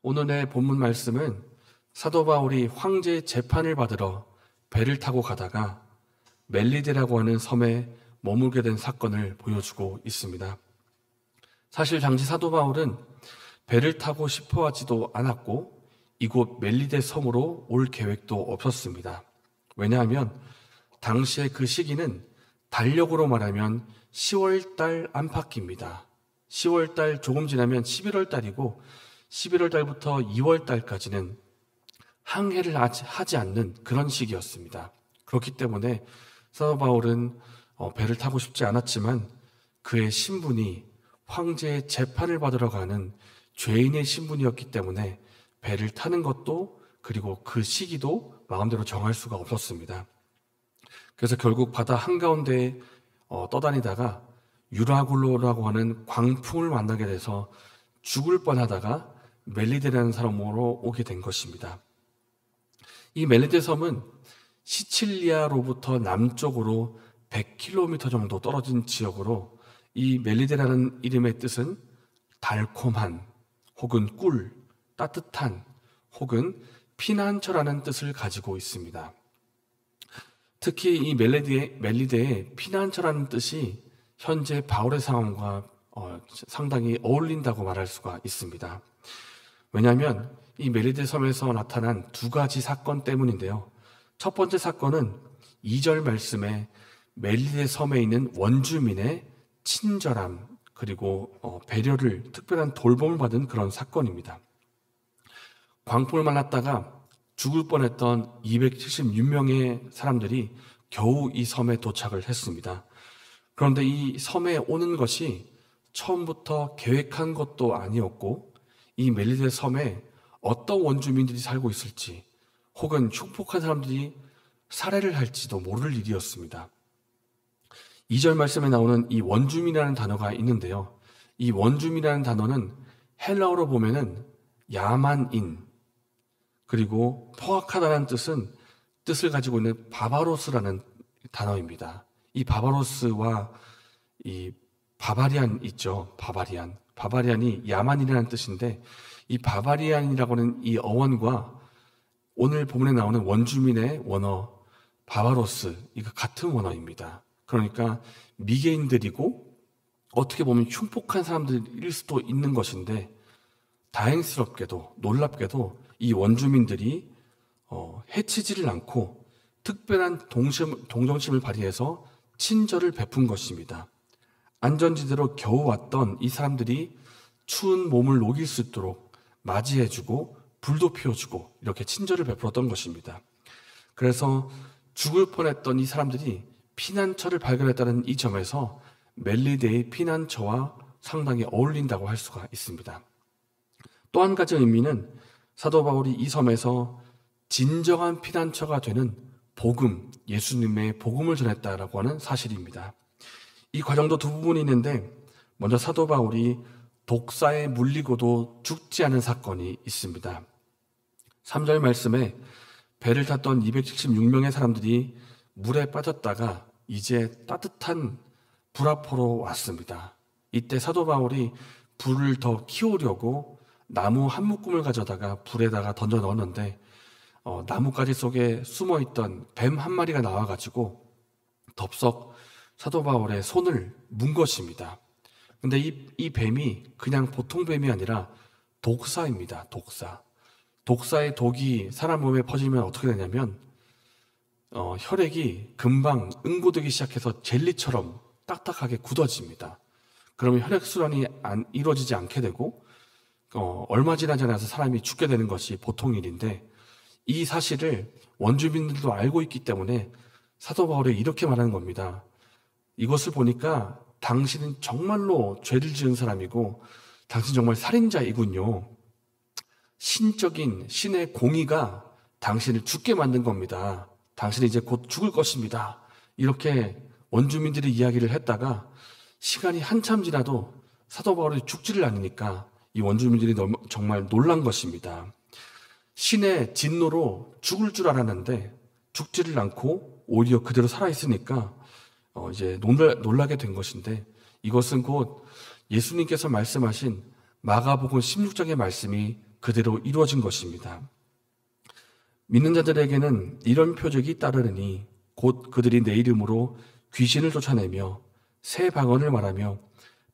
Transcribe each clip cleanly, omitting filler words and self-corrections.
오늘의 본문 말씀은 사도 바울이 황제의 재판을 받으러 배를 타고 가다가 멜리데라고 하는 섬에 머물게 된 사건을 보여주고 있습니다. 사실 당시 사도 바울은 배를 타고 싶어 하지도 않았고 이곳 멜리데 섬으로 올 계획도 없었습니다. 왜냐하면 당시의 그 시기는 달력으로 말하면 10월달 안팎입니다. 10월달 조금 지나면 11월달이고 11월달부터 2월달까지는 항해를 하지 않는 그런 시기였습니다. 그렇기 때문에 사도 바울은 배를 타고 싶지 않았지만 그의 신분이 황제의 재판을 받으러 가는 죄인의 신분이었기 때문에 배를 타는 것도 그리고 그 시기도 마음대로 정할 수가 없었습니다. 그래서 결국 바다 한가운데에 떠다니다가 유라굴로라고 하는 광풍을 만나게 돼서 죽을 뻔하다가 멜리데라는 사람으로 오게 된 것입니다. 이 멜리데 섬은 시칠리아로부터 남쪽으로 100km 정도 떨어진 지역으로 이 멜리데라는 이름의 뜻은 달콤한 혹은 꿀, 따뜻한 혹은 피난처라는 뜻을 가지고 있습니다. 특히 이 멜리데의 피난처라는 뜻이 현재 바울의 상황과 상당히 어울린다고 말할 수가 있습니다. 왜냐하면 이 멜리데 섬에서 나타난 두 가지 사건 때문인데요. 첫 번째 사건은 2절 말씀에 멜리데 섬에 있는 원주민의 친절함 그리고 배려를 특별한 돌봄을 받은 그런 사건입니다. 광풍을 만났다가 죽을 뻔했던 276명의 사람들이 겨우 이 섬에 도착을 했습니다. 그런데 이 섬에 오는 것이 처음부터 계획한 것도 아니었고 이 멜리데 섬에 어떤 원주민들이 살고 있을지 혹은 흉폭한 사람들이 살해를 할지도 모를 일이었습니다. 2절 말씀에 나오는 이 원주민이라는 단어가 있는데요. 이 원주민이라는 단어는 헬라어로 보면은 야만인 그리고 포악하다는 뜻을 가지고 있는 바바로스라는 단어입니다. 이 바바로스와 이 바바리안 있죠. 바바리안이 야만이라는 뜻인데 이 바바리안이라고 하는 이 어원과 오늘 본문에 나오는 원주민의 원어 바바로스 이거 같은 원어입니다. 그러니까 미개인들이고 어떻게 보면 흉폭한 사람들일 수도 있는 것인데 다행스럽게도 놀랍게도 이 원주민들이 해치지를 않고 특별한 동정심을 발휘해서 친절을 베푼 것입니다. 안전지대로 겨우 왔던 이 사람들이 추운 몸을 녹일 수 있도록 맞이해주고 불도 피워주고 이렇게 친절을 베풀었던 것입니다. 그래서 죽을 뻔했던 이 사람들이 피난처를 발견했다는 이 점에서 멜리데의 피난처와 상당히 어울린다고 할 수가 있습니다. 또 한 가지 의미는 사도 바울이 이 섬에서 진정한 피난처가 되는 복음, 예수님의 복음을 전했다라고 하는 사실입니다. 이 과정도 두 부분이 있는데 먼저 사도 바울이 독사에 물리고도 죽지 않은 사건이 있습니다. 3절 말씀에 배를 탔던 276명의 사람들이 물에 빠졌다가 이제 따뜻한 불 앞으로 왔습니다. 이때 사도 바울이 불을 더 키우려고 나무 한 묶음을 가져다가 불에다가 던져 넣었는데 나뭇가지 속에 숨어있던 뱀 한 마리가 나와가지고 덥석 사도 바울의 손을 문 것입니다. 근데 이 뱀이 그냥 보통 뱀이 아니라 독사입니다. 독사의 독이 사람 몸에 퍼지면 어떻게 되냐면 혈액이 금방 응고되기 시작해서 젤리처럼 딱딱하게 굳어집니다. 그러면 혈액순환이 이루어지지 않게 되고 얼마 지나지 않아서 사람이 죽게 되는 것이 보통 일인데 이 사실을 원주민들도 알고 있기 때문에 사도 바울이 이렇게 말하는 겁니다. 이것을 보니까 당신은 정말로 죄를 지은 사람이고 당신 정말 살인자이군요. 신적인 신의 공의가 당신을 죽게 만든 겁니다. 당신은 이제 곧 죽을 것입니다. 이렇게 원주민들이 이야기를 했다가 시간이 한참 지나도 사도 바울이 죽지를 않으니까 이 원주민들이 정말 놀란 것입니다. 신의 진노로 죽을 줄 알았는데 죽지를 않고 오히려 그대로 살아있으니까 이제 놀라게 된 것인데 이것은 곧 예수님께서 말씀하신 마가복음 16장의 말씀이 그대로 이루어진 것입니다. 믿는 자들에게는 이런 표적이 따르니 곧 그들이 내 이름으로 귀신을 쫓아내며 새 방언을 말하며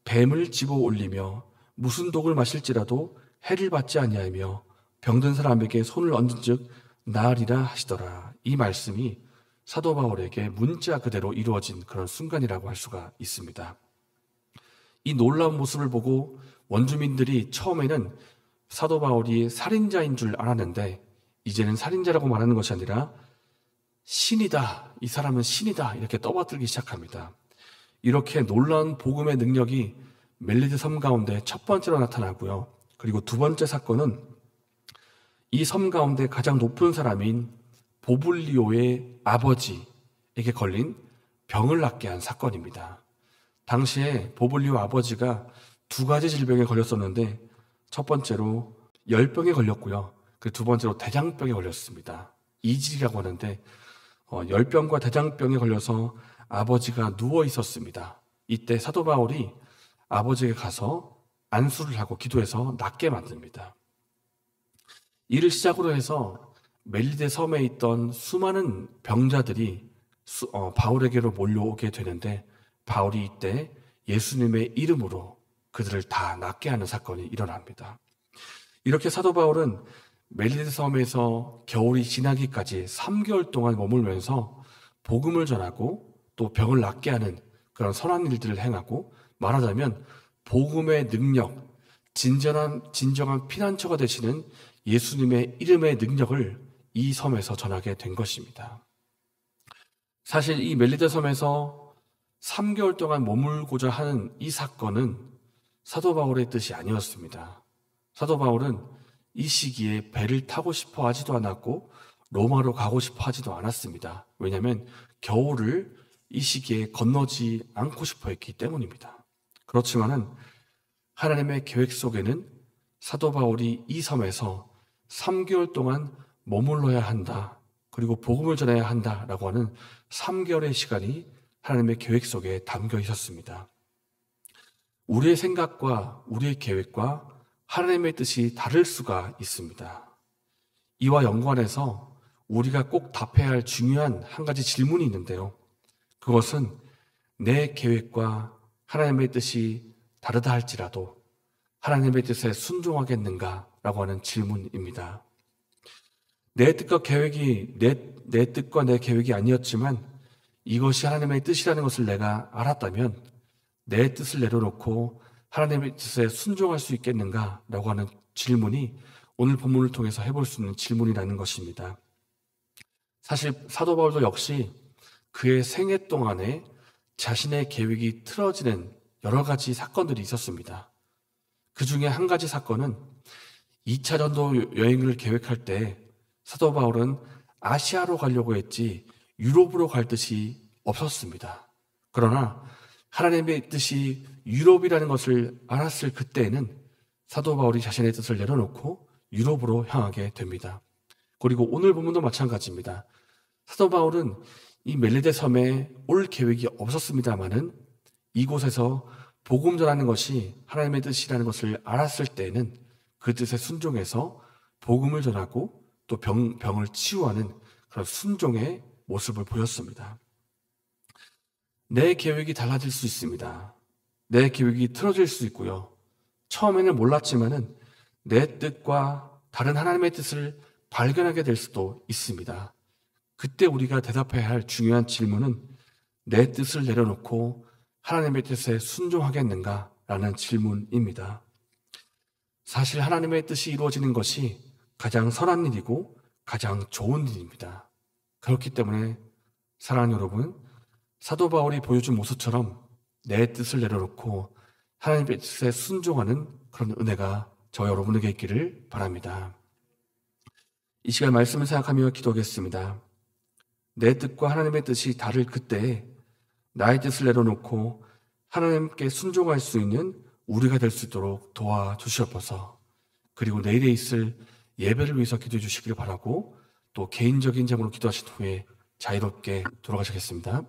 뱀을 집어 올리며 무슨 독을 마실지라도 해를 받지 아니하며 병든 사람에게 손을 얹은즉 나으리라 하시더라. 이 말씀이 사도 바울에게 문자 그대로 이루어진 그런 순간이라고 할 수가 있습니다. 이 놀라운 모습을 보고 원주민들이 처음에는 사도 바울이 살인자인 줄 알았는데 이제는 살인자라고 말하는 것이 아니라 신이다, 이 사람은 신이다 이렇게 떠받들기 시작합니다. 이렇게 놀라운 복음의 능력이 멜리드 섬 가운데 첫 번째로 나타나고요. 그리고 두 번째 사건은 이 섬 가운데 가장 높은 사람인 보블리오의 아버지에게 걸린 병을 낫게 한 사건입니다. 당시에 보블리오 아버지가 두 가지 질병에 걸렸었는데 첫 번째로 열병에 걸렸고요. 그 두 번째로 대장병에 걸렸습니다. 이질이라고 하는데 열병과 대장병에 걸려서 아버지가 누워 있었습니다. 이때 사도 바울이 아버지에게 가서 안수를 하고 기도해서 낫게 만듭니다. 이를 시작으로 해서 멜리데 섬에 있던 수많은 병자들이 바울에게로 몰려오게 되는데 바울이 이때 예수님의 이름으로 그들을 다 낫게 하는 사건이 일어납니다. 이렇게 사도 바울은 멜리데 섬에서 겨울이 지나기까지 3개월 동안 머물면서 복음을 전하고 또 병을 낫게 하는 그런 선한 일들을 행하고 말하자면 복음의 능력, 진정한 피난처가 되시는 예수님의 이름의 능력을 이 섬에서 전하게 된 것입니다. 사실 이 멜리데 섬에서 3개월 동안 머물고자 하는 이 사건은 사도 바울의 뜻이 아니었습니다. 사도 바울은 이 시기에 배를 타고 싶어 하지도 않았고 로마로 가고 싶어 하지도 않았습니다. 왜냐하면 겨울을 이 시기에 건너지 않고 싶어 했기 때문입니다. 그렇지만은 하나님의 계획 속에는 사도 바울이 이 섬에서 3개월 동안 머물러야 한다. 그리고 복음을 전해야 한다라고 하는 3개월의 시간이 하나님의 계획 속에 담겨 있었습니다. 우리의 생각과 우리의 계획과 하나님의 뜻이 다를 수가 있습니다. 이와 연관해서 우리가 꼭 답해야 할 중요한 한 가지 질문이 있는데요. 그것은 내 계획과 하나님의 뜻이 다르다 할지라도 하나님의 뜻에 순종하겠는가라고 하는 질문입니다. 내 뜻과 계획이 내 뜻과 내 계획이 아니었지만 이것이 하나님의 뜻이라는 것을 내가 알았다면 내 뜻을 내려놓고 하나님의 뜻에 순종할 수 있겠는가라고 하는 질문이 오늘 본문을 통해서 해볼 수 있는 질문이라는 것입니다. 사실 사도 바울도 역시 그의 생애 동안에 자신의 계획이 틀어지는 여러 가지 사건들이 있었습니다. 그 중에 한 가지 사건은 2차 전도 여행을 계획할 때 사도 바울은 아시아로 가려고 했지 유럽으로 갈 뜻이 없었습니다. 그러나 하나님의 뜻이 유럽이라는 것을 알았을 그때에는 사도 바울이 자신의 뜻을 내려놓고 유럽으로 향하게 됩니다. 그리고 오늘 본문도 마찬가지입니다. 사도 바울은 이 멜리데 섬에 올 계획이 없었습니다마는 이곳에서 복음 전하는 것이 하나님의 뜻이라는 것을 알았을 때에는 그 뜻에 순종해서 복음을 전하고 또 병을 치유하는 그런 순종의 모습을 보였습니다. 내 계획이 달라질 수 있습니다. 내 계획이 틀어질 수 있고요. 처음에는 몰랐지만은 내 뜻과 다른 하나님의 뜻을 발견하게 될 수도 있습니다. 그때 우리가 대답해야 할 중요한 질문은 내 뜻을 내려놓고 하나님의 뜻에 순종하겠는가라는 질문입니다. 사실 하나님의 뜻이 이루어지는 것이 가장 선한 일이고 가장 좋은 일입니다. 그렇기 때문에 사랑하는 여러분, 사도 바울이 보여준 모습처럼 내 뜻을 내려놓고 하나님의 뜻에 순종하는 그런 은혜가 저와 여러분에게 있기를 바랍니다. 이 시간 말씀을 생각하며 기도하겠습니다. 내 뜻과 하나님의 뜻이 다를 그때에 나의 뜻을 내려놓고 하나님께 순종할 수 있는 우리가 될 수 있도록 도와주시옵소서. 그리고 내일에 있을 예배를 위해서 기도해 주시기를 바라고 또 개인적인 제목으로 기도하신 후에 자유롭게 돌아가시겠습니다.